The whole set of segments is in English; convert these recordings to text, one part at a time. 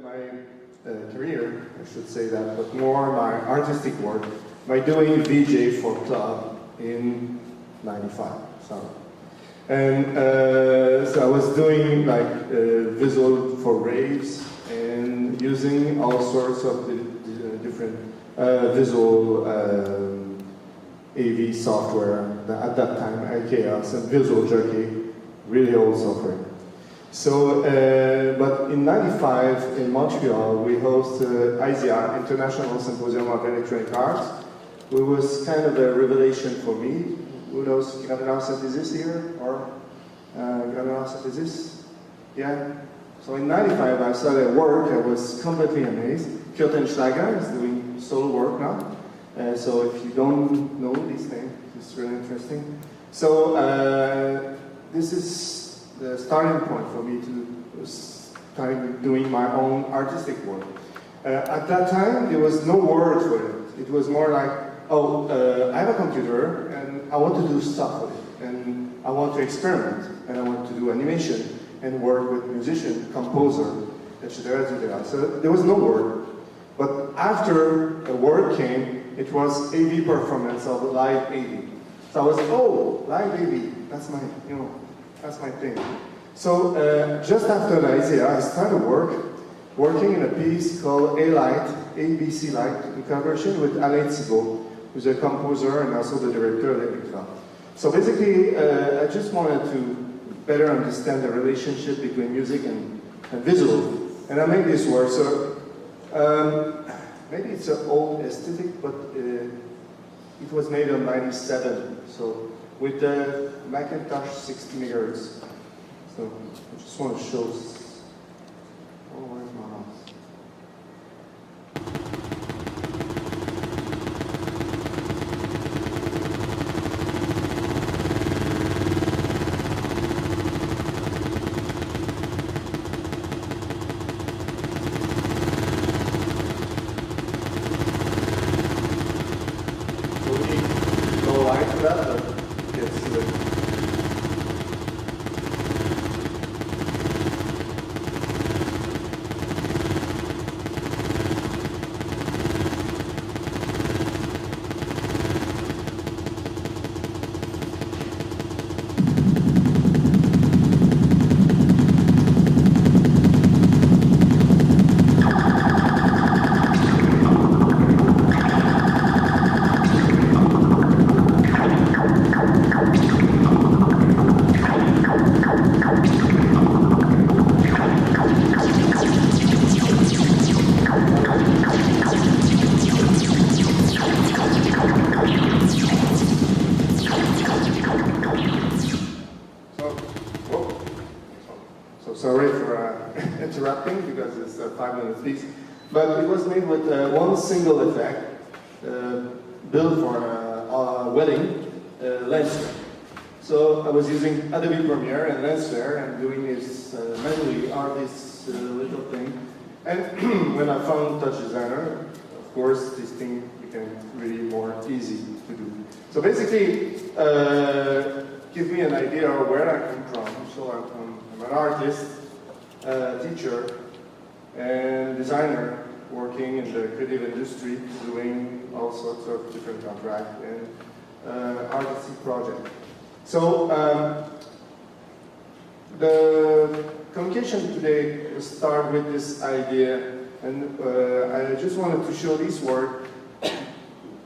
my career, I should say that, but more my artistic work by doing VJ for club in '95. And so I was doing like visual for raves and using all sorts of different visual AV software. At that time, IKEA and Visual Jockey, really old software. So, but in '95 in Montreal, we hosted ISIA, International Symposium of Electronic Arts. It was kind of a revelation for me. Who knows granular synthesis here? Or granular synthesis? Yeah? So in '95, I started work. I was completely amazed. Kurt Schlager is doing solo work now. So if you don't know these things, it's really interesting. So this is the starting point for me to start doing my own artistic work. At that time, there was no word for it. It was more like, oh, I have a computer and I want to do stuff with it. And I want to experiment. And I want to do animation and work with musician, composer, etc., etc. So there was no word. But after a word came, it was AV performance of live AV. So I was, oh, live AV, that's my, that's my thing. So just after the ISIA, I started working in a piece called A-Light, ABC Light, in collaboration with Alain Thibault, who's a composer and also the director of Enigma. So basically, I just wanted to better understand the relationship between music and visual, and I made this work. So maybe it's an old aesthetic, but it was made in '97. So with the Macintosh 60 megahertz. So I just want to show. Oh, where's my mouse? But it was made with one single effect, built for a wedding, lens flare. So I was using Adobe Premiere and lens flare and doing this manually on this little thing. And when I found TouchDesigner, of course, this thing became really more easy to do. So basically, give me an idea of where I come from. So I'm an artist, teacher, and designer working in the creative industry, doing all sorts of different contracts and artistic projects. So the communication today start with this idea, and I just wanted to show this work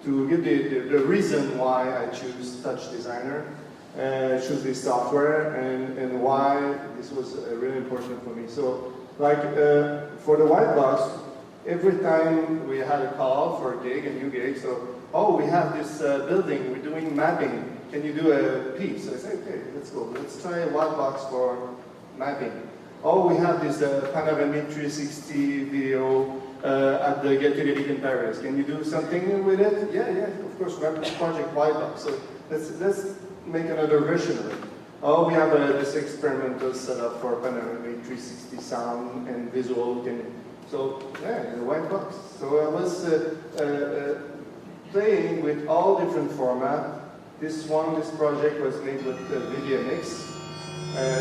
to give the reason why I choose TouchDesigner, choose this software, and why this was really important for me. So, like for the white box, every time we had a call for a gig, a new gig, so, oh, we have this building, we're doing mapping, can you do a piece? So I say, okay, let's go, let's try a white box for mapping. Oh, we have this panoramic 360 video at the Get Together in Paris. Can you do something with it? Yeah, of course, we have this project white box, so let's make another version of it. Oh, we have this experimental setup for panoramic 360 sound and visual. So, yeah, the white box. So I was playing with all different formats. This project was made with VDMX.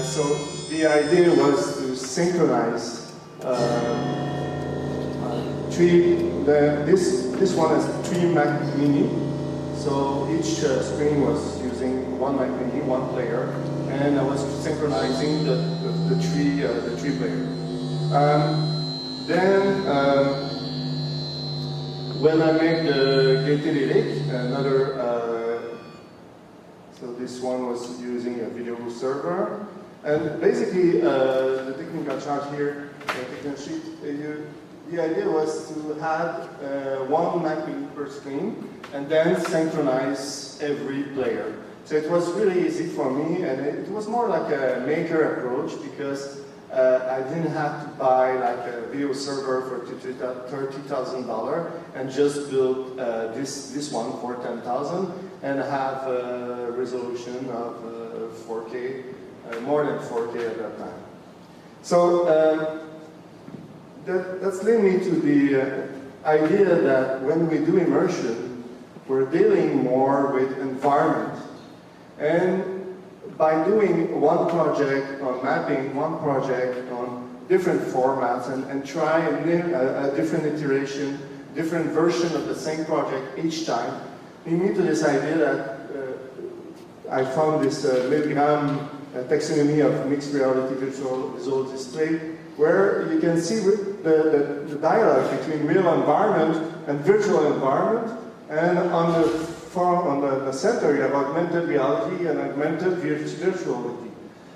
So the idea was to synchronize this one has 3 Mac Mini. So each screen was using 1 Mac Mini, 1 player, and I was synchronizing the three player. When I made the Gaieté Lyrique, so this one was using a video server, and basically the technical chart here, the technical sheet, the idea was to have 1 Mac Mini per screen, and then synchronize every player. So it was really easy for me, and it was more like a maker approach because I didn't have to buy like a video server for $30,000 and just build this one for $10,000 and have a resolution of 4K, more than 4K at that time. So that's leading me to the idea that when we do immersion, we're dealing more with environment. And by doing one project on mapping, one project on different formats, and try a different iteration, different version of the same project each time, lead me to this idea that I found this Milgram taxonomy of mixed reality visual display, where you can see the dialogue between real environment and virtual environment, and on the center you have augmented reality and augmented virtuality.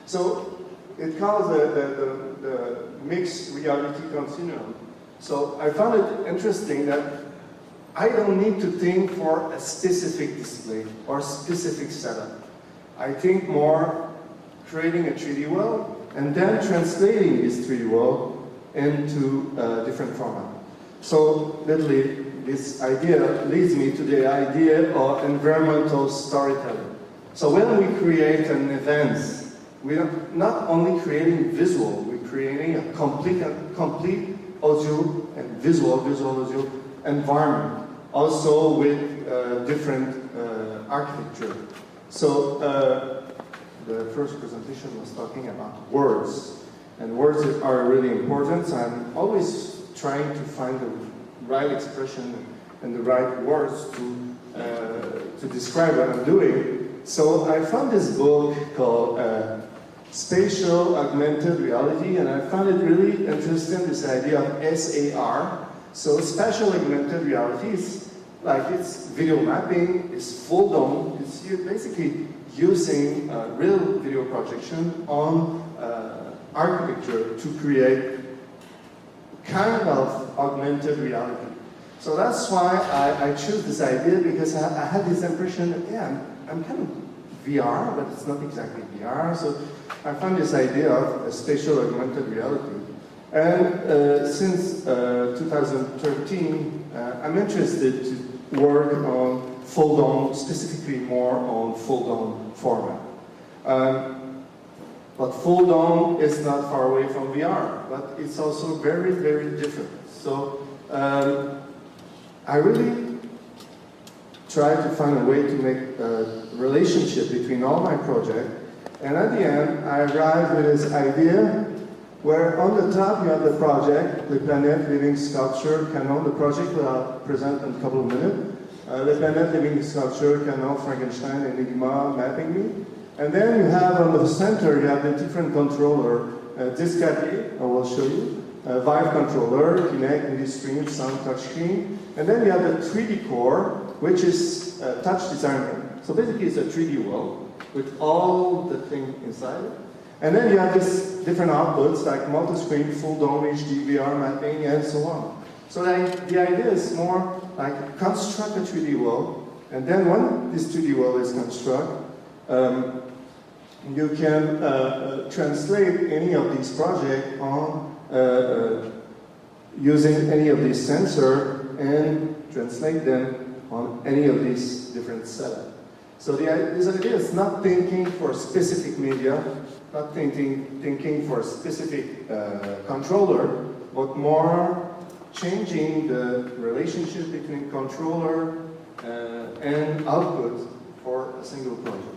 So it calls the mixed reality continuum. So I found it interesting that I don't need to think for a specific display or specific setup. I think more creating a 3D world and then translating this 3D world into a different format. So literally, this idea leads me to the idea of environmental storytelling. So when we create an event, we are not only creating visual, we're creating a complete audio and visual audio environment, also with different architecture. So the first presentation was talking about words, and words are really important. So I'm always trying to find the right expression and the right words to describe what I'm doing. So I found this book called Spatial Augmented Reality, and I found it really interesting, this idea of SAR. So spatial augmented reality is like it's video mapping, it's FullDome, it's basically using real video projection on architecture to create kind of augmented reality. So that's why I chose this idea, because I had this impression that, yeah, I'm kind of VR, but it's not exactly VR. So I found this idea of a spatial augmented reality. And since 2013, I'm interested to work on FullDome, specifically more on FullDome format. But FullDome is not far away from VR, but it's also very, very different. So I really try to find a way to make a relationship between all my projects. And at the end, I arrived with this idea where on the top you have the project, the Planètes Living Sculpture Canon. The project will present in a couple of minutes. The Planètes Living Sculpture Canon, Frankenstein, Enigma, Mapping Me. And then you have on the center, you have the different controller, Discadier, I will show you, Vive controller, Kinect, MIDI stream, sound, touchscreen. And then you have the 3D core, which is TouchDesigner. So basically it's a 3D world with all the things inside it. And then you have these different outputs like multi-screen, FullDome, HD, VR mapping, and so on. So the idea is more like construct a 3D world, and then when this 3D world is constructed, you can translate any of these projects on using any of these sensors and translate them on any of these different setups. So this idea is not thinking for specific media, not thinking for a specific controller, but more changing the relationship between controller and output for a single project.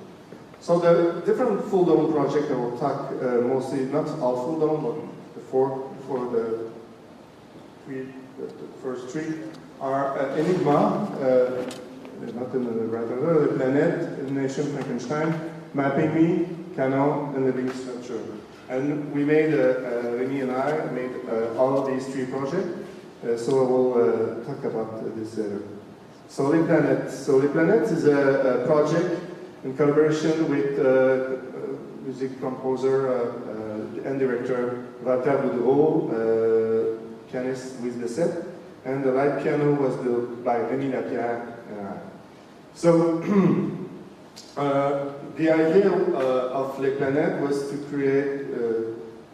So the different FullDome project I will talk mostly, not all FullDome, but for the the first three are Enigma, not in the right order, the Planètes, Illumination Frankenstein, Mapping Me, Canon, and Living Structure. And we made, Rémi and I made all of these three projects. So I will talk about this later. So Les Planètes. So Les Planètes is a project in collaboration with music composer and director Boudreau, pianist with the set, and the light piano was built by Rémi Lapierre and I. So the idea of Les Planètes was to create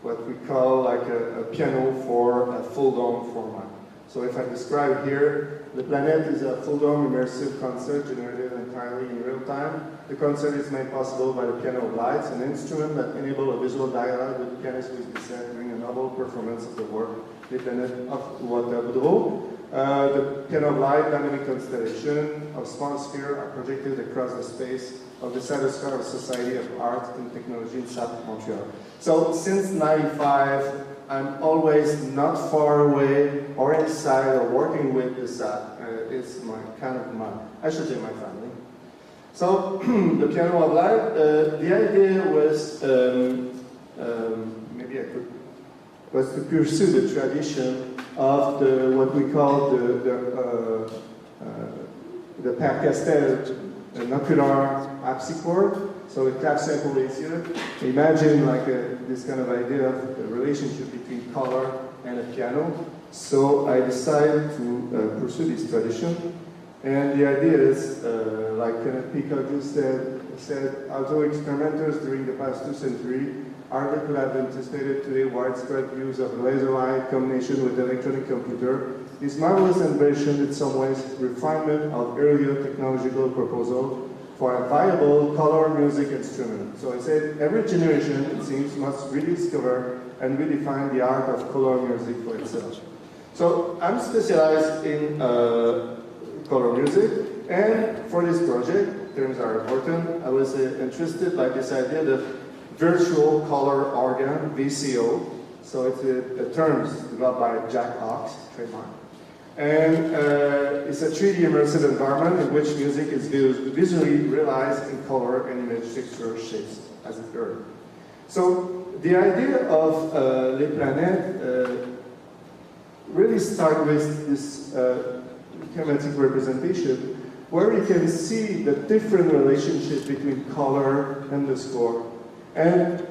what we call like a piano for a FullDome format. So if I describe here, Les Planètes is a FullDome immersive concert generated entirely in real time. The concert is made possible by the piano of lights, an instrument that enables a visual dialogue with the pianist with the set during a novel performance of the work Les Planètes of Boudreau. The piano of light dynamic constellation of small sphere are projected across the space of the cytosphere of Société of Arts Technologiques in South Montreal. So since '95, I'm always not far away or inside or working with the SAT. It's my I should say my family. So the piano of light, the idea was was to pursue the tradition of what we call the per castel ocular harpsichord. So a clap sample is here. Imagine like this kind of idea of a relationship between color and a piano. So I decided to pursue this tradition. And the idea is, like Peacock just said, although experimenters during the past 2 centuries hardly could have anticipated today widespread use of laser light combination with electronic computer, this marvelous invention in some ways refinement of earlier technological proposal for a viable color music instrument. So I said every generation, it seems, must rediscover and redefine the art of color music for itself. So I'm specialized in color music, and for this project, terms are important, I was interested by this idea of virtual color organ, VCO. So it's a term developed by Jack Hawks, trademark. And it's a 3D immersive environment in which music is visually realized in color and image texture shapes, as it were. So the idea of Les Planètes really starts with this schematic representation where you can see the different relationship between color and the score. And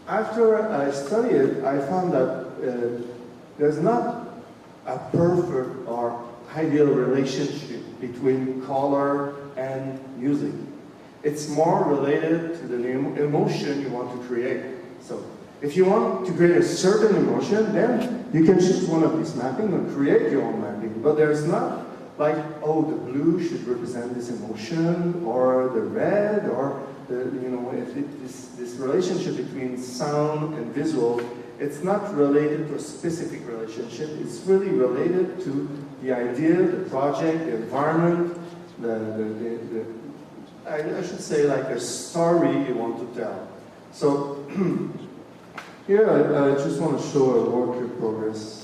after I studied it, I found that there's not a perfect or ideal relationship between color and music. It's more related to the emotion you want to create. So if you want to create a certain emotion, then you can choose one of these mapping and create your own mapping. But there's not like, oh, the blue should represent this emotion, or the red, or this relationship between sound and visual. It's not related to a specific relationship. It's really related to the idea, the project, the environment, I should say like a story you want to tell. So here I just want to show a work in progress.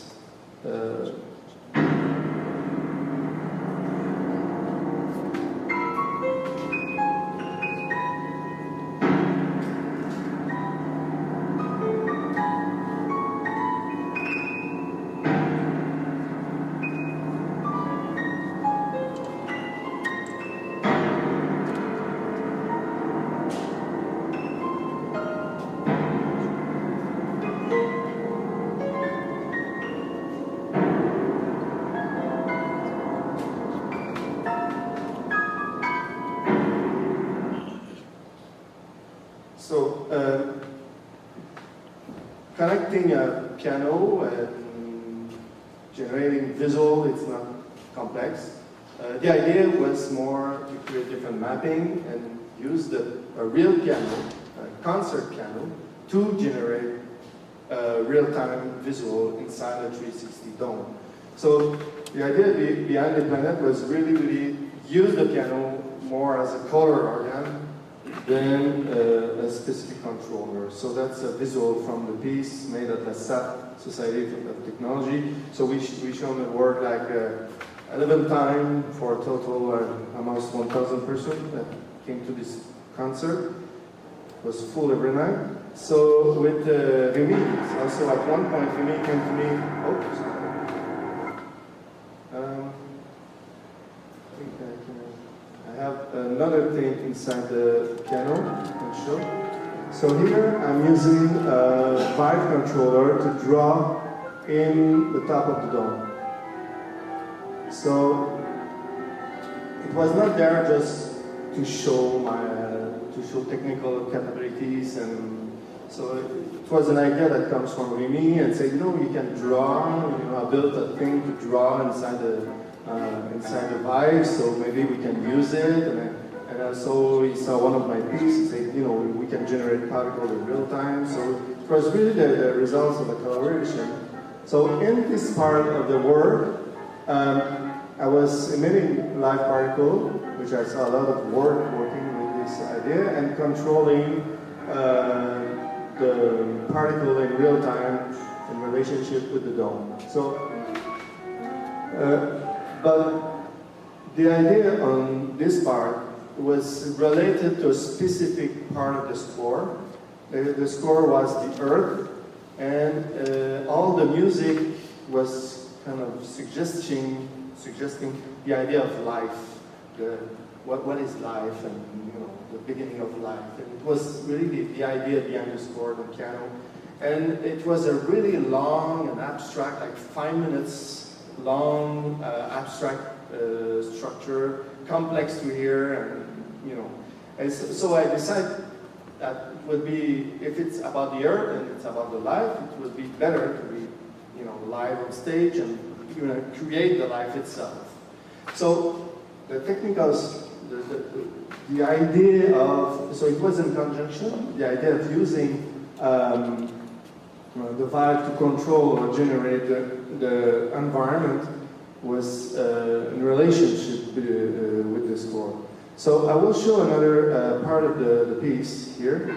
Connecting a piano and generating visual, it's not complex. The idea was more to create different mapping and use a real piano, a concert piano, to generate real-time visual inside a 360 dome. So the idea behind the Planète was really use the piano more as a color organ then a specific controller. So that's a visual from the piece made at the Société of Technology. So we shown the work like 11 times for a total almost 1,000 persons that came to this concert. It was full every night. So with Rémi, also at one point Rémi came to me, I have another thing inside the piano to show. So here I'm using a Vive controller to draw in the top of the dome. So it was not there just to show technical capabilities, and so it was an idea that comes from Rémi and said, you can draw. I built a thing to draw inside the Vive, so maybe we can use it. And also he saw one of my pieces, said, we can generate particles in real time. So it was really the results of the collaboration. So in this part of the work, I was emitting live particle, which I saw a lot of work working with this idea, and controlling the particle in real time in relationship with the dome. So, but the idea on this part was related to a specific part of the score. The score was the Earth, and all the music was kind of suggesting the idea of life, what is life, and the beginning of life. And it was really the idea behind the score, the piano. And it was a really long and abstract, like 5 minutes long abstract structure, complex to hear, and so I decided that it would be, if it's about the Earth and it's about the life, it would be better to be, live on stage and create the life itself. So the technicals, the idea of, so it was in conjunction, the idea of using the Vive to control or generate the environment was in relationship with the score. So I will show another part of the piece here.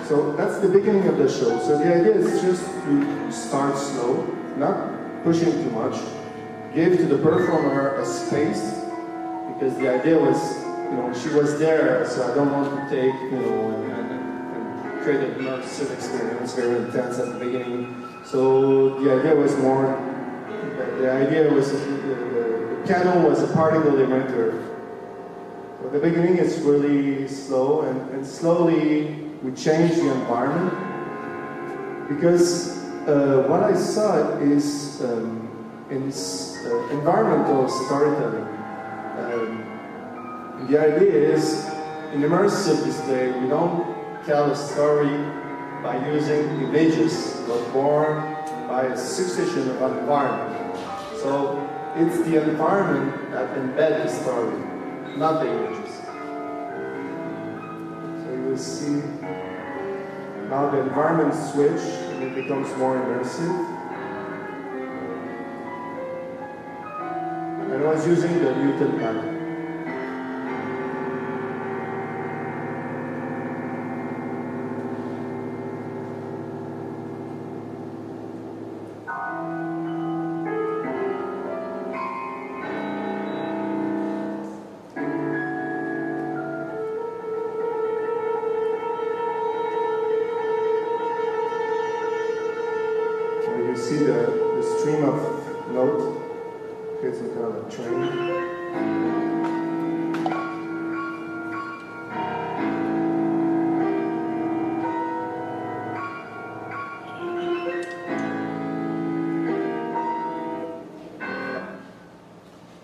So that's the beginning of the show. So the idea is just to start slow, not pushing too much, give to the performer a space, because the idea was, she was there, so I don't want to take, and create an immersive experience, very intense at the beginning. So the idea was the piano was a particle emitter. So the beginning is really slow, and slowly we change the environment, because what I saw is environmental storytelling. The idea is, in immersive display, we don't tell a story by using images, but more by a succession of environment. So it's the environment that embeds the story, not the images. So you will see now the environment switch, and it becomes more immersive. And I was using the Newton pattern. You see the stream of note creates a kind of train.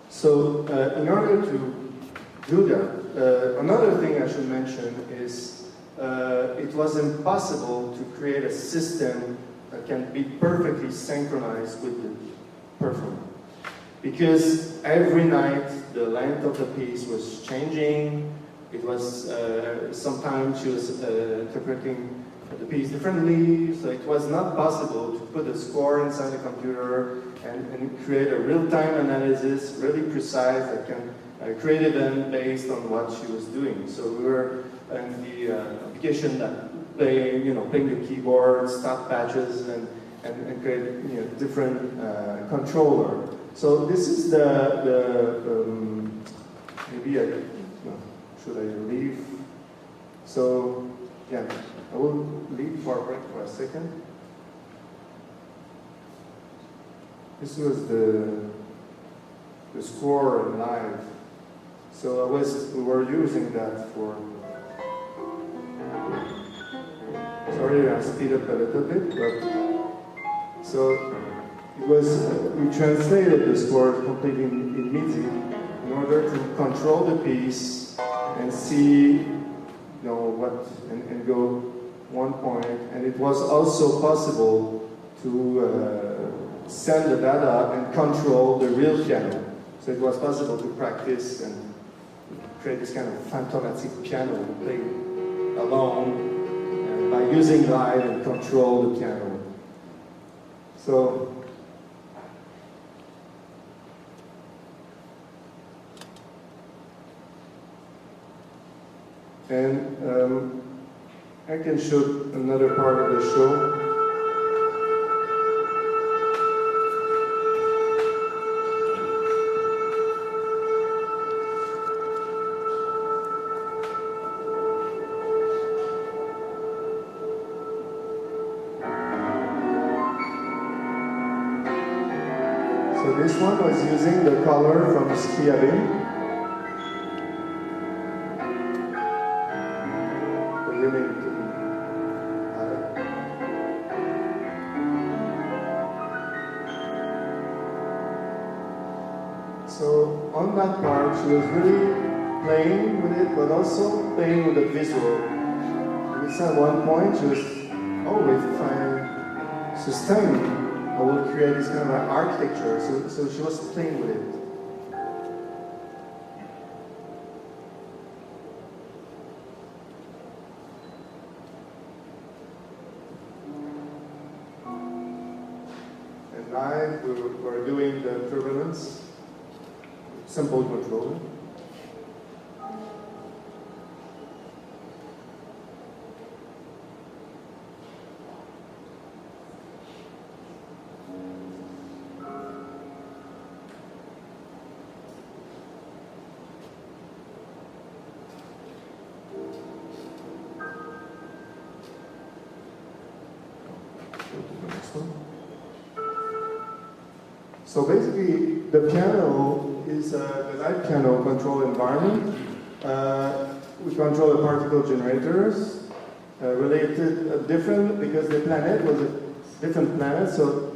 So in order to do that, another thing I should mention is it was impossible to create a system that can be perfectly synchronized with the performer. Because every night the length of the piece was changing. It was, sometimes she was interpreting the piece differently, so it was not possible to put a score inside the computer and create a real-time analysis, really precise, that can create event based on what she was doing. So we were in the application that playing the keyboard, stop patches, and create different controller. So this is maybe should I leave? So yeah, I will leave for a break for a second. This was the score in live. So we were using that for. Sorry, I speed up a little bit, but so it was. We translated the score completely in MIDI in order to control the piece and see, what and go one point. And it was also possible to send the data and control the real piano. So it was possible to practice and create this kind of phantomatic piano and play alone by using live and control the piano. So and I can show another part of the show. So this one was using the color from Scriabin. So on that part, she was really playing with it, but also playing with the visual. At one point, she was, if I sustain, I will create this kind of architecture. So she was playing with it. And live, we were doing the turbulence, simple control. So basically, the piano is the live piano control environment. We control the particle generators related different because the planet was a different planet, so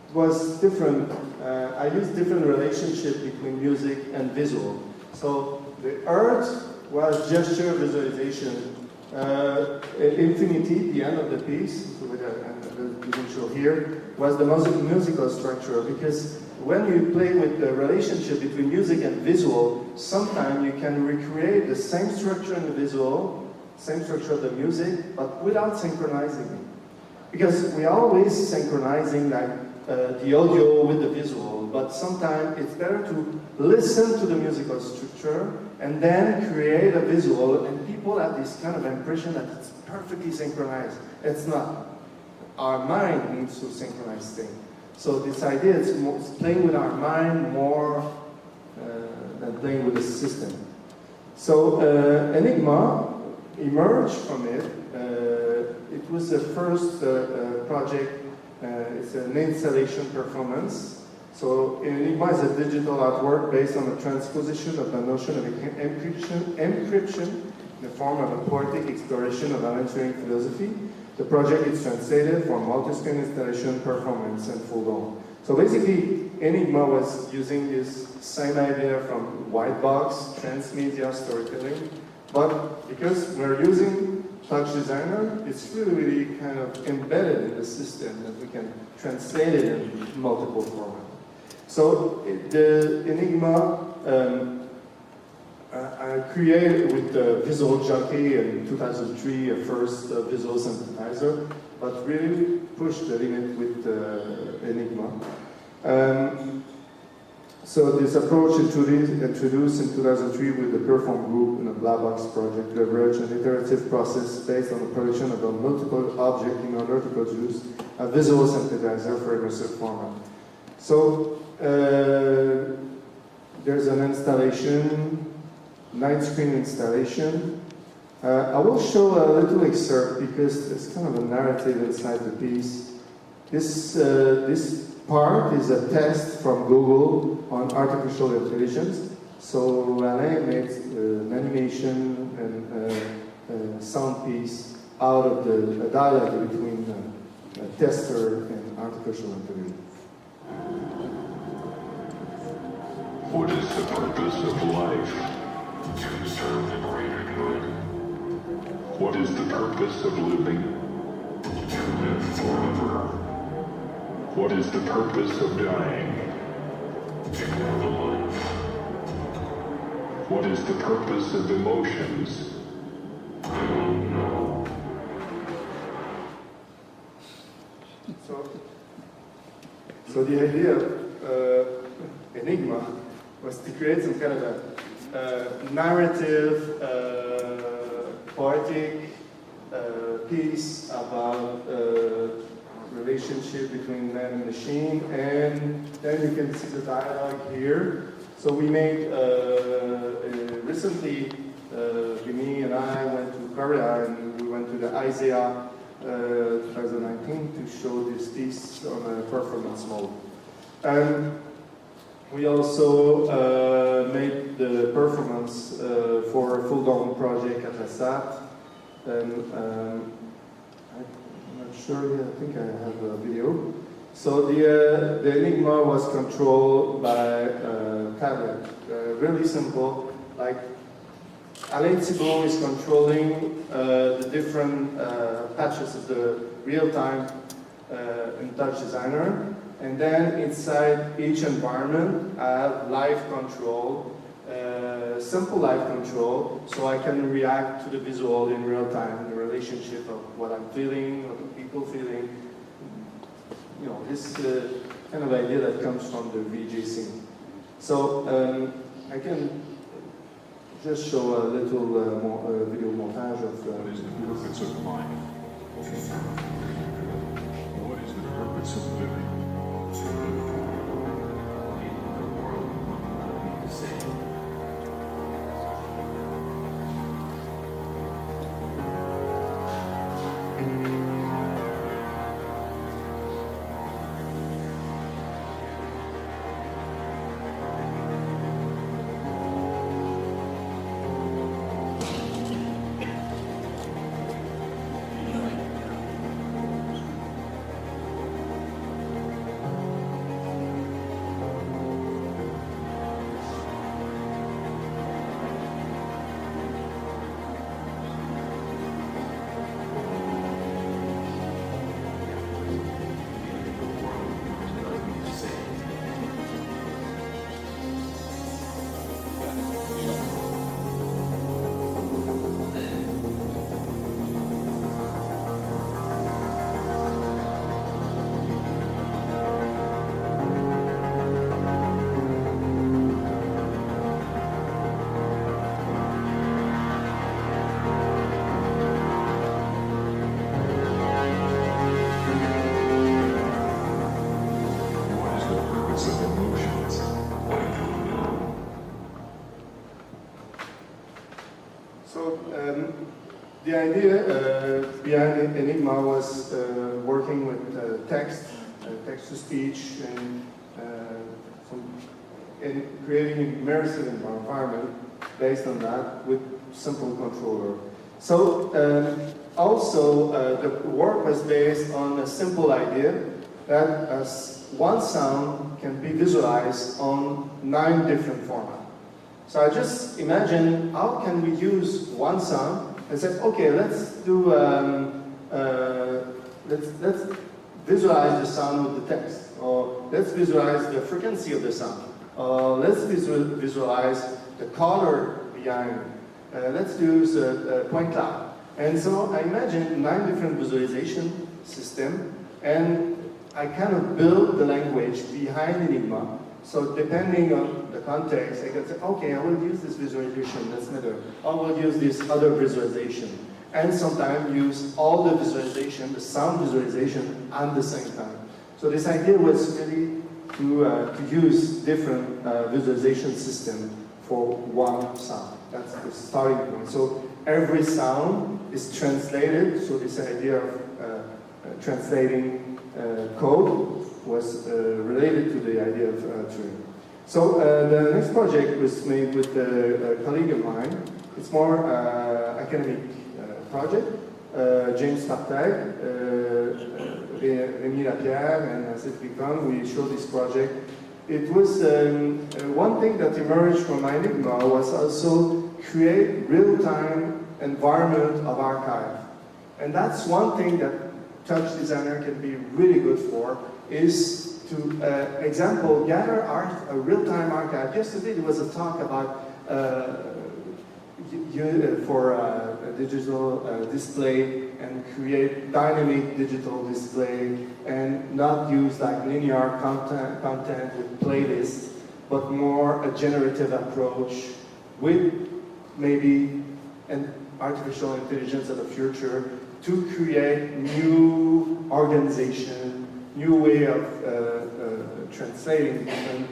it was different. I used different relationship between music and visual. So the Earth was gesture visualization. Infinity, the end of the piece, with the show here, was the musical structure, because when you play with the relationship between music and visual, sometimes you can recreate the same structure in the visual, same structure of the music, but without synchronizing it. Because we are always synchronizing like the audio with the visual, but sometimes it's better to listen to the musical structure and then create a visual, and people have this kind of impression that it's perfectly synchronized. It's not. Our mind needs to synchronize things. So this idea is playing with our mind more than playing with the system. So Enigma emerged from it. It was the first project. It's an installation performance. So Enigma is a digital artwork based on the transposition of the notion of encryption in the form of a poetic exploration of Alain philosophy. The project is translated for multi-screen installation, performance, and FullDome. So basically, Enigma was using this same idea from white box, transmedia storytelling, but because we're using TouchDesigner, it's really kind of embedded in the system that we can translate it in multiple formats. So the Enigma I created with Visual Jockey in 2003 a first visual synthesizer, but really pushed the limit with Enigma. So this approach introduced in 2003 with the Perform group in a black box project leveraged an iterative process based on the production of a multiple object in order to produce a visual synthesizer for immersive format. So there's an installation, 9-screen installation. I will show a little excerpt because it's kind of a narrative inside the piece. This part is a test from Google on artificial intelligence. So Alain made an animation and a sound piece out of a dialogue between a tester and artificial intelligence. What is the purpose of life? To serve the greater good. What is the purpose of living? To live forever. What is the purpose of dying? To live a life. What is the purpose of emotions? I don't know. So the idea of Enigma was to create some kind of a narrative, poetic piece about relationship between man and machine, and then you can see the dialogue here. So we made recently, Rémi and I went to Korea and we went to the ISEA 2019 to show this piece on a performance mode. And we also made the performance for a FullDome project at LaSat. And I'm not sure, I think I have a video. So the Enigma was controlled by tablet, really simple. Like Alain Thibault is controlling the different patches of the real-time in TouchDesigner. And then inside each environment, I have live control, simple live control, so I can react to the visual in real time, the relationship of what I'm feeling, what the people feeling. You know, this kind of idea that comes from the VJ scene. So I can just show a little video montage of What is the purpose of life? What is the purpose of living? The idea behind Enigma was working with text, text-to-speech, and creating an immersive environment based on that with simple controller. So also the work was based on a simple idea that as one sound can be visualized on 9 different formats. So I just imagine how can we use one sound and say, okay, let's do let's visualize the sound with the text, or let's visualize the frequency of the sound, or let's visualize the color behind. Let's use point cloud. And so I imagine 9 different visualization systems, and I kind of build the language behind Enigma. So depending on the context, I can say, okay, I will use this visualization, that's better. I will use this other visualization. And sometimes use all the visualization, the sound visualization, at the same time. So this idea was really to use different visualization system for one sound. That's the starting point. So every sound is translated, so this idea of translating code was related to the idea of Turing. So the next project was made with a colleague of mine. It's more academic project. James Fartag, Rémi Lapierre, and as it become, we showed this project. It was one thing that emerged from Enigma was also create real-time environment of archive. And that's one thing that TouchDesigner can be really good for, is to, example, gather a real-time archive. Yesterday there was a talk about for a digital display and create dynamic digital display and not use like linear content with playlists, but more a generative approach with maybe an artificial intelligence of the future to create new organization, new way of translating different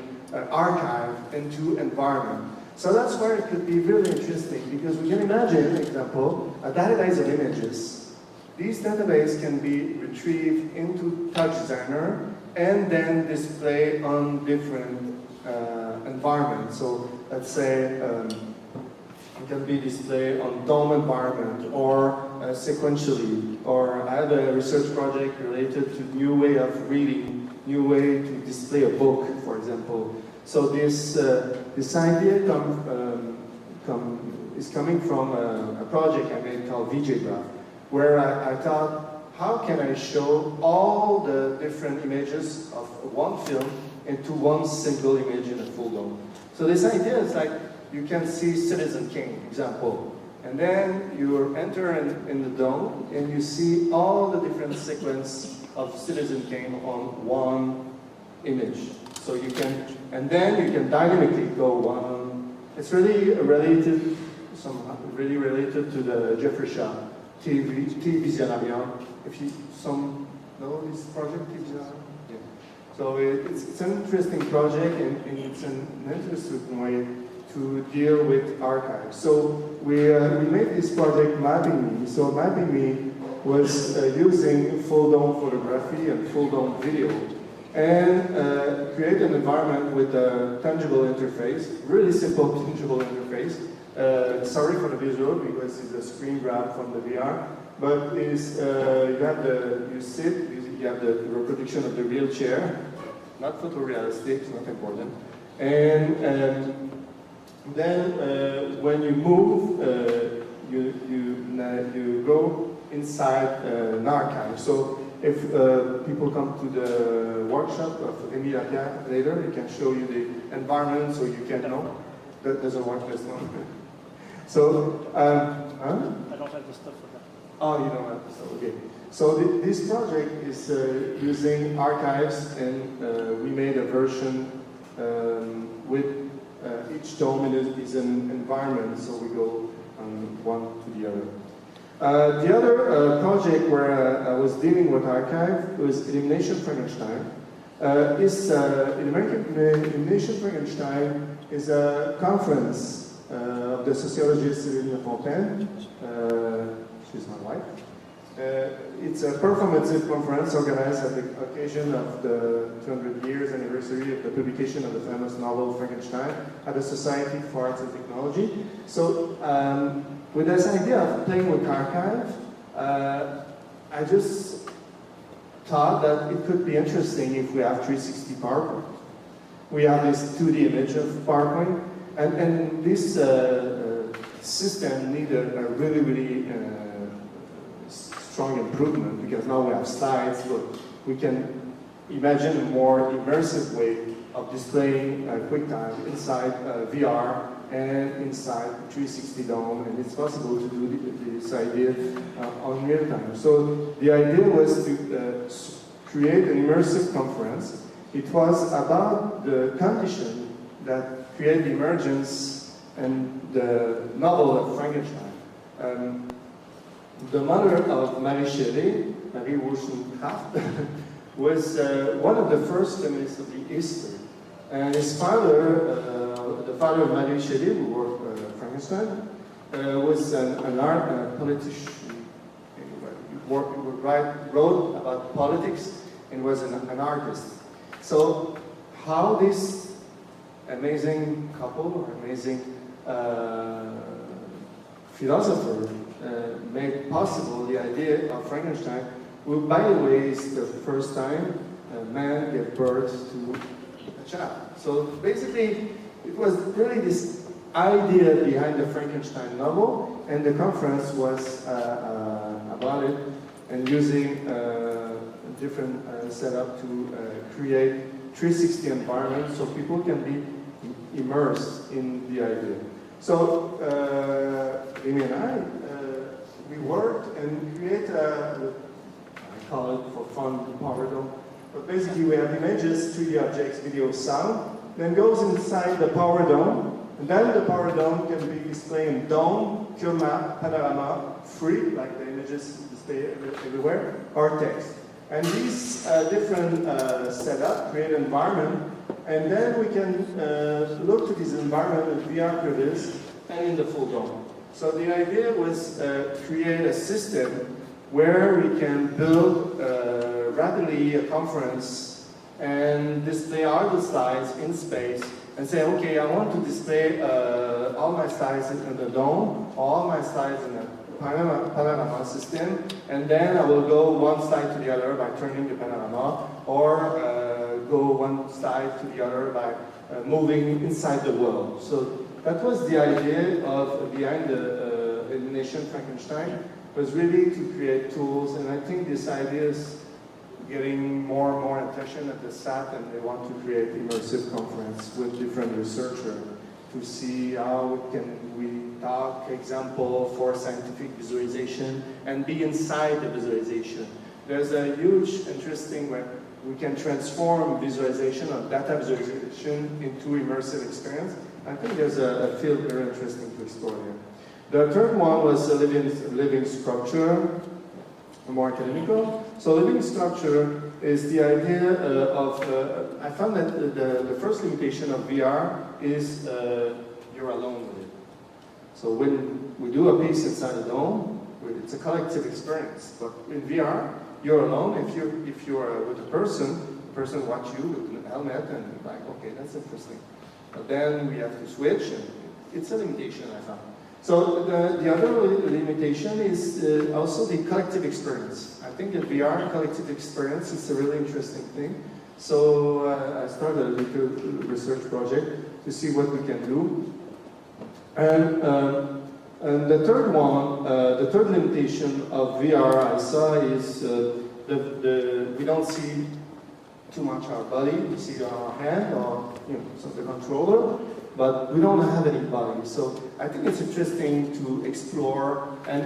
archive into environment. So that's where it could be really interesting, because we can imagine, for example, a database of images. These databases can be retrieved into TouchDesigner and then displayed on different environments. So let's say it can be displayed on DOM environment or sequentially. Or I have a research project related to new way of reading, new way to display a book, for example. So this idea is coming from a project I made called VJ Graph, where I thought, how can I show all the different images of one film into one single image in a FullDome? So this idea is like, you can see Citizen Kane, example, and then you enter in the dome and you see all the different sequence of Citizen Kane on one image. So you can, and then you can dynamically go one. It's really related, really related to the Jeffrey Shaw T-Visionarium. If you know this project, T-Visionarium? Yeah. So it's an interesting project, and it's an interesting way to deal with archives. So we made this project Mapping Me. So Mapping Me was using FullDome photography and FullDome video, and create an environment with a tangible interface, really simple tangible interface. Sorry for the visual because it's a screen grab from the VR, but is you sit, you have the reproduction of the real chair, not photorealistic, it's not important. And then when you move, you go inside an archive. So if people come to the workshop of Rémi Lapierre later, he can show you the environment so you can know. That doesn't work this one. So, I don't have the stuff for that. Oh, you don't have the stuff, okay. So this project is using archives, and we made a version with each dome is an environment, so we go one to the other. The other project where I was dealing with archive was Illumination Frankenstein. Illumination Frankenstein is a conference of the sociologist Rémi Lapierre. She's my wife. It's a performative conference organized at the occasion of the 200 years anniversary of the publication of the famous novel Frankenstein at the Société for Arts Technologiques. So with this idea of playing with archive, I just thought that it could be interesting if we have 360 PowerPoint. We have this 2D image of PowerPoint, and this system needed a really, really strong improvement, because now we have slides, but we can imagine a more immersive way of displaying QuickTime inside VR and inside 360 Dome, and it's possible to do this idea on real time. So the idea was to create an immersive conference. It was about the condition that create the emergence and the novel of Frankenstein. The mother of Marie Shelley, Marie Wollstonecraft, was one of the first feminists of the history. And his father, the father of Marie Shelley, who wrote Frankenstein, was an art politician. He wrote about politics and was an artist. So how this amazing couple or amazing philosopher made possible the idea of Frankenstein, who, by the way, is the first time a man gave birth to a child. So basically, it was really this idea behind the Frankenstein novel, and the conference was about it, and using a different setup to create 360 environment so people can be immersed in the idea. So Rémi and I, we worked and create I call it for fun PowerDome, but basically we have images, 3D objects, video, sound, then goes inside the PowerDome, and then the PowerDome can be displayed in dome, pure map, panorama, free, like the images display everywhere, or text. And these different setup create an environment, and then we can look to this environment in VR previs and in the FullDome. So the idea was create a system where we can build rapidly a conference and display all the slides in space and say, okay, I want to display all my slides in the dome, all my slides in the panorama system, and then I will go one slide to the other by turning the panorama, or go one slide to the other by moving inside the world. So that was the idea of behind the Illumination Frankenstein, was really to create tools, and I think this idea is getting more and more attention at the SAT, and they want to create immersive conference with different researchers to see how can we talk example for scientific visualization and be inside the visualization. There's a huge interesting where we can transform visualization or data visualization into immersive experience. I think there's a field very interesting to explore here. The third one was a living structure, more academical. So living structure is the idea of, I found that the first limitation of VR is you're alone with it. So when we do a piece inside a dome, it's a collective experience. But in VR, you're alone. If you're with a person, the person watch you with a helmet and like, okay, that's interesting. But then we have to switch, and it's a limitation, I found. So the other limitation is also the collective experience. I think that VR collective experience is a really interesting thing. So I started a little research project to see what we can do. And the third one, the third limitation of VR I saw is we don't see too much our body. We see our hand or some of the controller, but we don't have any body. So I think it's interesting to explore, and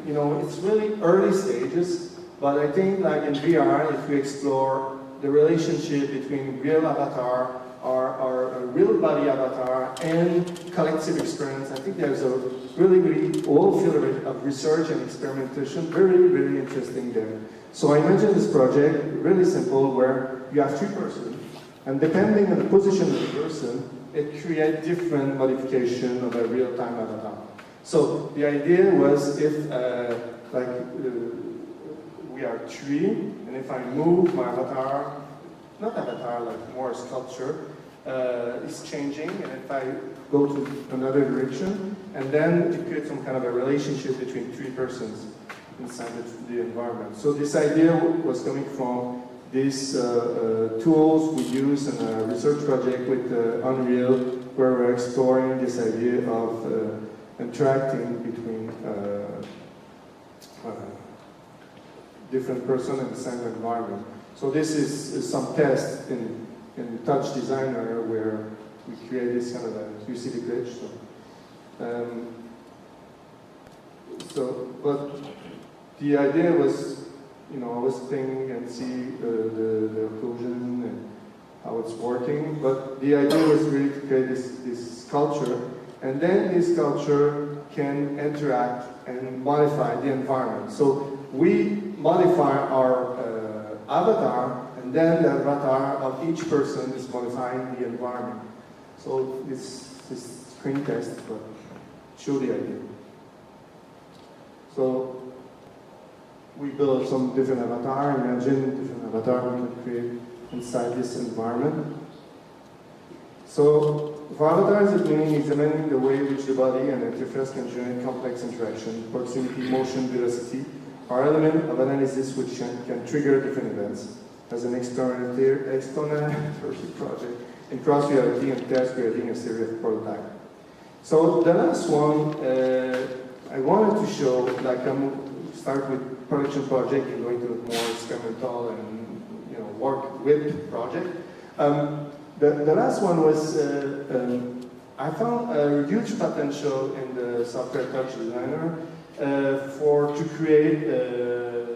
it's really early stages, but I think like in VR, if we explore the relationship between real avatar or a real body avatar and collective experience, I think there's a really whole field of research and experimentation, really interesting there. So I imagined this project, really simple, where you have three persons, and depending on the position of the person, it creates different modification of a real-time avatar. So the idea was if, we are three, and if I move my avatar, not avatar, like more sculpture, is changing, and if I go to another direction, and then it creates some kind of a relationship between three persons inside the environment. So this idea was coming from these tools we use in a research project with Unreal, where we're exploring this idea of interacting between different persons in the same environment. So this is some test in in TouchDesigner where we create this kind of you see the glitch. But the idea was, I was thinking and see the occlusion and how it's working, but the idea was really to create this sculpture, and then this sculpture can interact and modify the environment. So we modify our avatar, and then the avatar of each person is modifying the environment. So this screen test, but show the idea. So we build some different avatar, imagine different avatar we can create inside this environment. So for avatars, it means examining the way in which the body and interface can generate complex interaction, proximity, motion, velocity, are elements of analysis which can trigger different events as an externality project in cross-reality and test creating a series of prototypes. So the last one, I wanted to show, like start with production project and going to more experimental and work with project. The last one was, I found a huge potential in the software TouchDesigner to create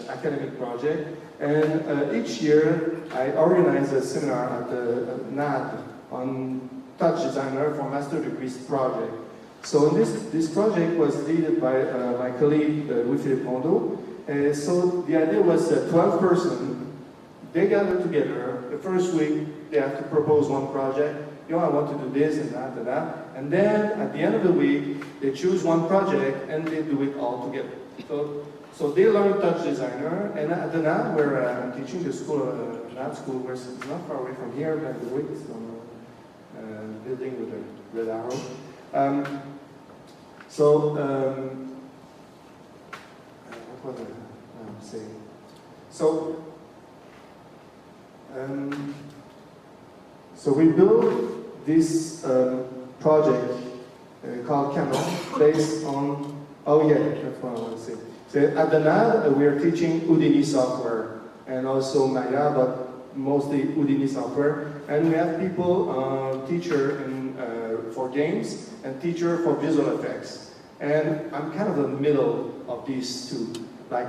academic project. And each year I organize a seminar at the NAD on TouchDesigner for master degrees project. So this project was led by my colleague Louis-Philippe Rondeau. So the idea was 12 persons. They gather together. The first week, they have to propose one project. I want to do this and that and that. And then at the end of the week, they choose one project and they do it all together. So they learn TouchDesigner. And at the NAD, where I'm teaching the school, NAD school, where it's not far away from here, by the way, it's on a building with a red arrow. What was I saying? So we built this project called Canon based on, that's what I want to say. So at the NAD, we are teaching Houdini software and also Maya, but mostly Houdini software. And we have people, teacher for games and teacher for visual effects. And I'm kind of in the middle of these two, like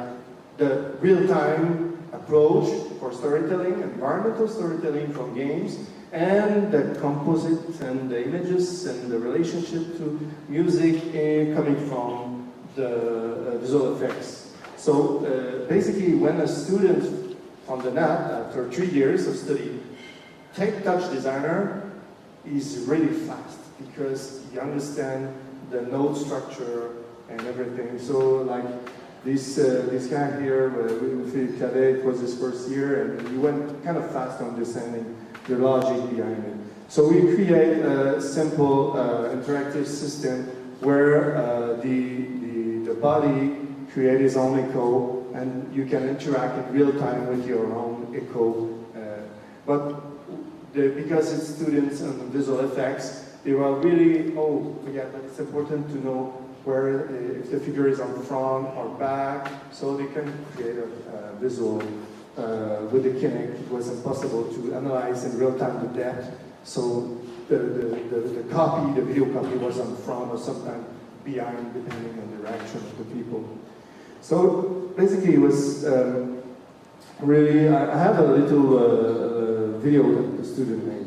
the real-time approach for storytelling, environmental storytelling from games, and the composite and the images and the relationship to music coming from the visual effects. So basically, when a student from the NAT, after 3 years of study, take TouchDesigner, is really fast because you understand the node structure and everything. So like this guy here, Philippe Cadet, it was his first year, and he went kind of fast understanding the logic behind it. So we create a simple interactive system where the body creates its own echo, and you can interact in real time with your own echo. Because it's students and visual effects, they were really, but it's important to know where, if the figure is on front or back, so they can create a visual. With the Kinect, it was impossible to analyze in real time the depth, so the video copy was on front or sometimes behind, depending on the reaction of the people. So basically it was really, I have a little video that the student made.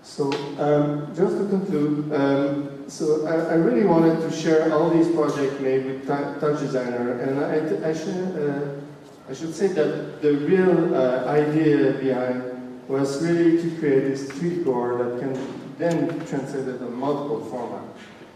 So just to conclude, so I really wanted to share all these projects made with TouchDesigner, and I should say that the real idea behind was really to create this 3D core that can then be translated in multiple formats.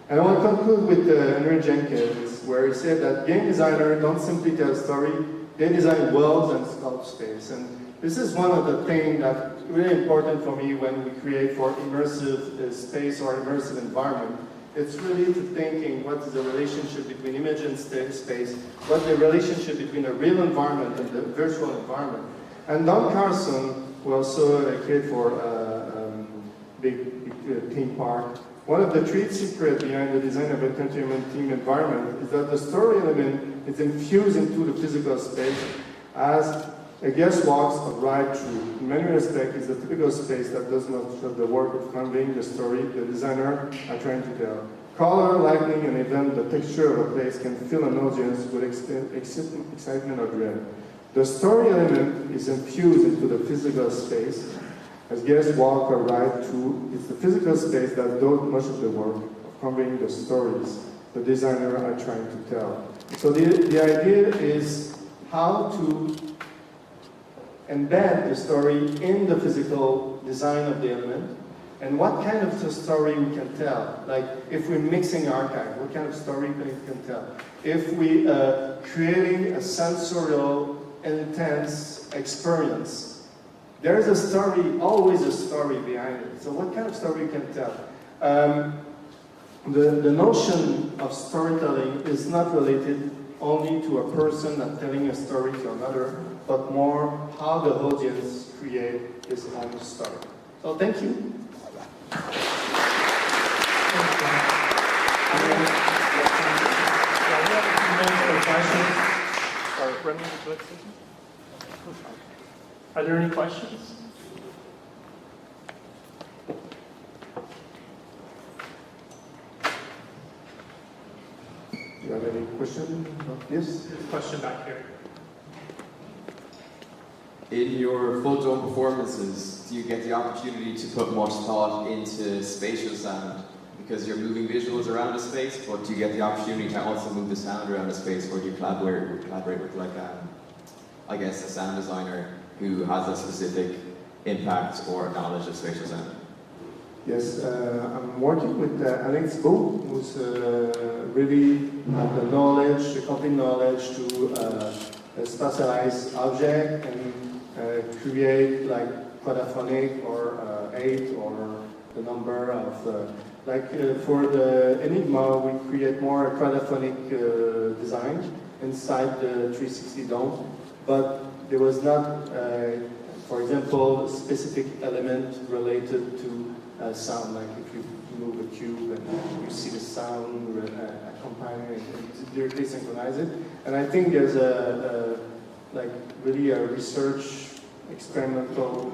And I want to conclude with Henry Jenkins, where he said that game designers don't simply tell a story, they design worlds and sculpt space. And this is one of the things that's really important for me when we create for immersive space or immersive environment. It's really to thinking what is the relationship between image and space, what's the relationship between a real environment and the virtual environment. And Don Carson, who also created for big theme park, one of the trade secrets behind the design of a entertainment theme environment is that the story element is infused into the physical space as a guest walks or ride through. In many respects, it's a typical space that does not show the work of conveying the story the designer are trying to tell. Color, lighting, and even the texture of a place can fill an audience with excitement or dread. The story element is infused into the physical space. As guests walk or ride through, it's the physical space that does much of the work of conveying the stories the designer are trying to tell. So the idea is how to embed the story in the physical design of the element, and what kind of a story we can tell. Like, if we're mixing archive, what kind of story we can tell. If we creating a sensorial, intense experience, there's a story, always a story behind it. So what kind of story we can tell? The notion of storytelling is not related only to a person not telling a story to another, but more how the audience create his own story. So thank you. Are there any questions? Do you have any questions? Yes? There's a question back here. In your FullDome performances, do you get the opportunity to put much thought into spatial sound? Because you're moving visuals around a space, but do you get the opportunity to also move the sound around a space where you collaborate with like I guess a sound designer who has a specific impact or knowledge of spatial sound? Yes, I'm working with Alain Thibault, who's really have the knowledge, the complete knowledge to specialize object and create like quadraphonic or 8 or the number of for the Enigma we create more quadraphonic design inside the 360 dome, but there was not, for example, a specific element related to sound, like if you move a cube and you see the sound accompanying it, directly synchronize it. And I think there's like really a research experimental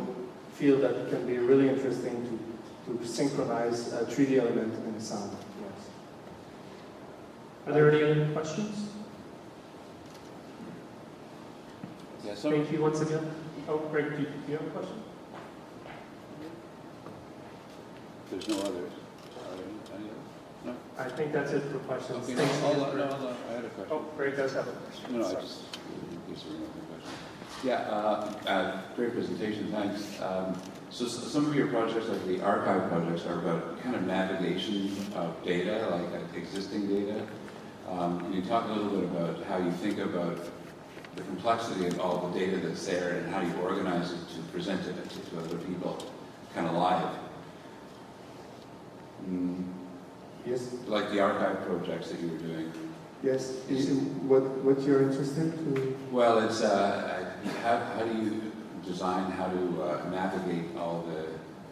field that can be really interesting to synchronize a 3D element and sound. Yes. Are there any other questions? Yeah, so Thank you once again. Oh, Greg, do you have a question? there's no others. Any others? No? I think that's it for questions. Okay, Thanks no, again for- no, I had a question. Oh, Greg does have a question. No, I Sorry. just, in case there were no other questions. Yeah, great presentation, thanks. So some of your projects, like the archive projects, are about kind of navigation of data, like existing data. Can you talk a little bit about how you think about the complexity of all the data that's there and how you organize it to present it to other people, kind of live? Yes. Like the archive projects that you were doing. Yes. Is it what you're interested to? Well, it's how do you design, how to navigate all the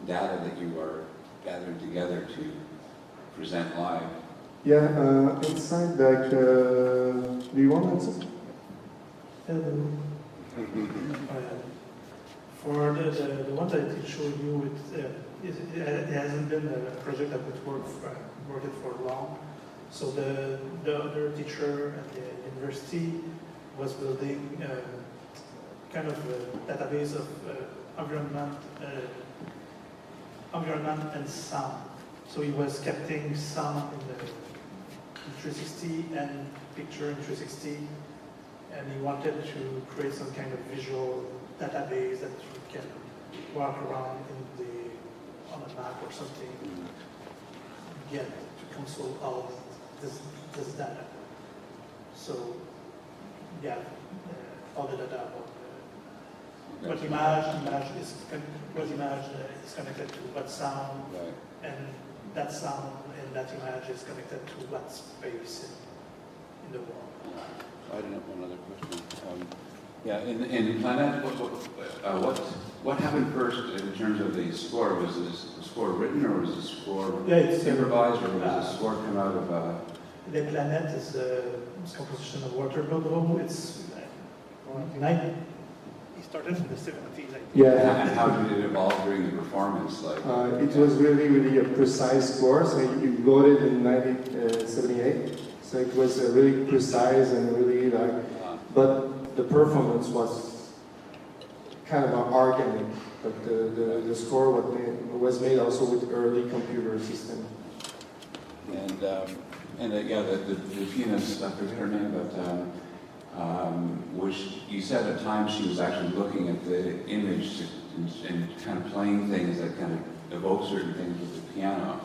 data that you are gathering together to present live? Yeah, inside like, do you want to answer? For the one that I showed you, it hasn't been a project that we've worked for long. So the other teacher at the university was building kind of a database of environment environment and sound. So he was capturing sound in the 360 and picture in 360, and he wanted to create some kind of visual database that you can walk around on a map or something, get to console all this data. So yeah, all the data about what image is connected to what sound, Right. and that sound and that image is connected to what space in the world. I didn't have one other question. In Planètes, what happened first in terms of the score? Was the score written, or was the score improvised, or was the score come out of? Les Planètes is a composition of Walter Boudreau. It's he started in the 70s, I think. Yeah. And how did it evolve during the performance? It was really a precise score. So you wrote it in 1978. So it was really precise and really but the performance was kind of organic. But the score was made also with early computer system. And the pianist, I forget her name, but which you said at times she was actually looking at the image and kind of playing things that kind of evoke certain things with the piano.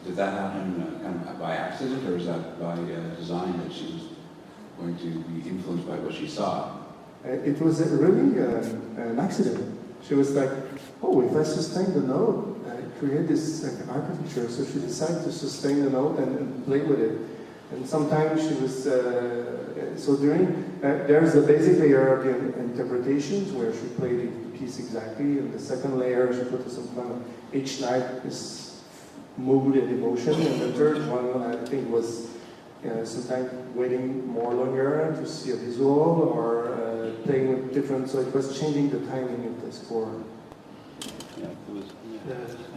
Did that happen kind of by accident, or is that by design that she was going to be influenced by what she saw? It was really an accident. She was like, oh, if I sustain the note, I create this architecture. So she decided to sustain the note and play with it. And sometimes she was, there's the basic layer of the interpretations where she played the piece exactly, and the second layer she put some kind of each night is mood and emotion, and the third one I think was sometimes waiting more longer to see a visual or playing with different, so it was changing the timing of the score. Yeah, it was.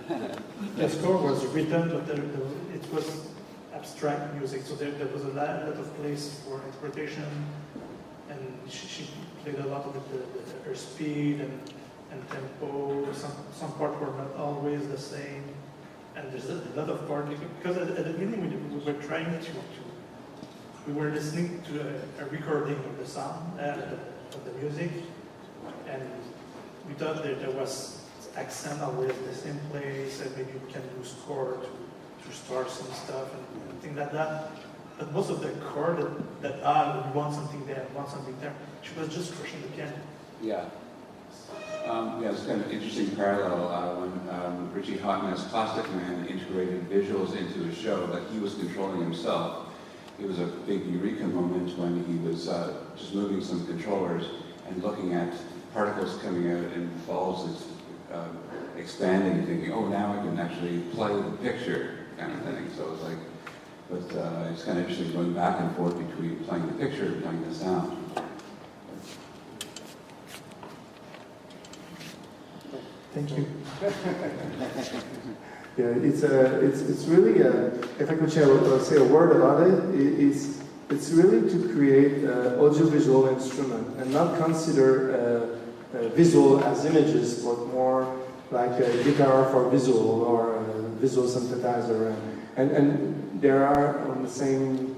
Yeah. The score was written, but it was abstract music, so there was a lot of place for interpretation, and she played a lot of her speed and tempo. Some parts were not always the same, and there's a lot of parts, because at the beginning we were trying we were listening to a recording of the sound, of the music, and we thought that there was accent always the same place, and maybe we can do score to start some stuff and things like that. But most of the chord that we want something there, she was just crushing the piano. Yeah. It's kind of interesting parallel when Richie Hawkman's Plastic Man integrated visuals into his show, like he was controlling himself. It was a big eureka moment when he was just moving some controllers and looking at particles coming out and balls expanding and thinking, oh, now I can actually play the picture kind of thing. So it's like, but it's kind of interesting going back and forth between playing the picture and playing the sound. Thank you. Yeah, it's really, if I could say a word about it, it's really to create audiovisual instrument and not consider visual as images, but more like a guitar for visual or a visual synthesizer, and there are on the same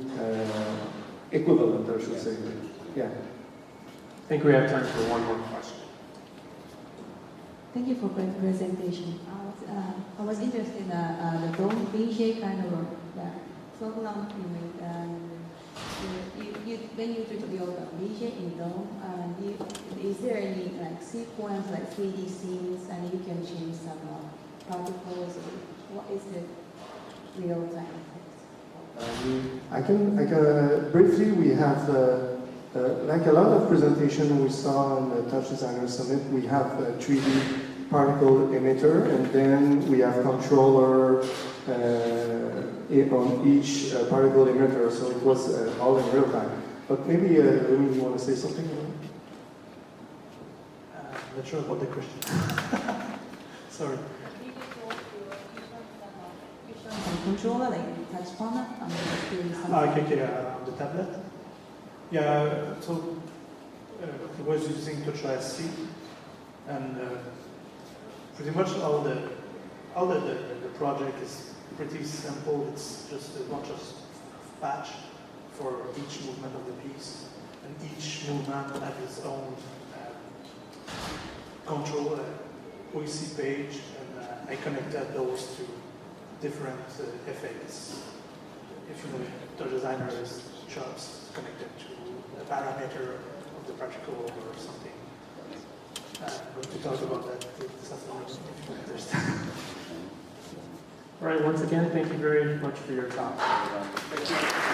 equivalent, I should say. Yeah. I think we have time for one more question. Thank you for great presentation. I was interested in the dome VJ kind of program you made. When you do your VJ in dome, is there any sequence, like 3D scenes, and you can change some particles? Or what is the real time effect? I can briefly. We have like a lot of presentation we saw on the TouchDesigner Summit. We have a 3D particle emitter, and then we have controller on each particle emitter. So it was all in real time. But maybe Rémi, you want to say something? I'm not sure about the question. Sorry. Controller, like touch panel, Okay, on the tablet. Yeah, so I was using TouchDesigner, and pretty much all all the project is pretty simple. It's just a bunch of patch for each movement of the piece, and each movement has its own control OEC page, and I connected those to different effects. If you know, TouchDesigner is shops connected to a parameter of the particle or something. I'm going to talk about that this afternoon if you understand. All right, once again, thank you very much for your talk. Thank you.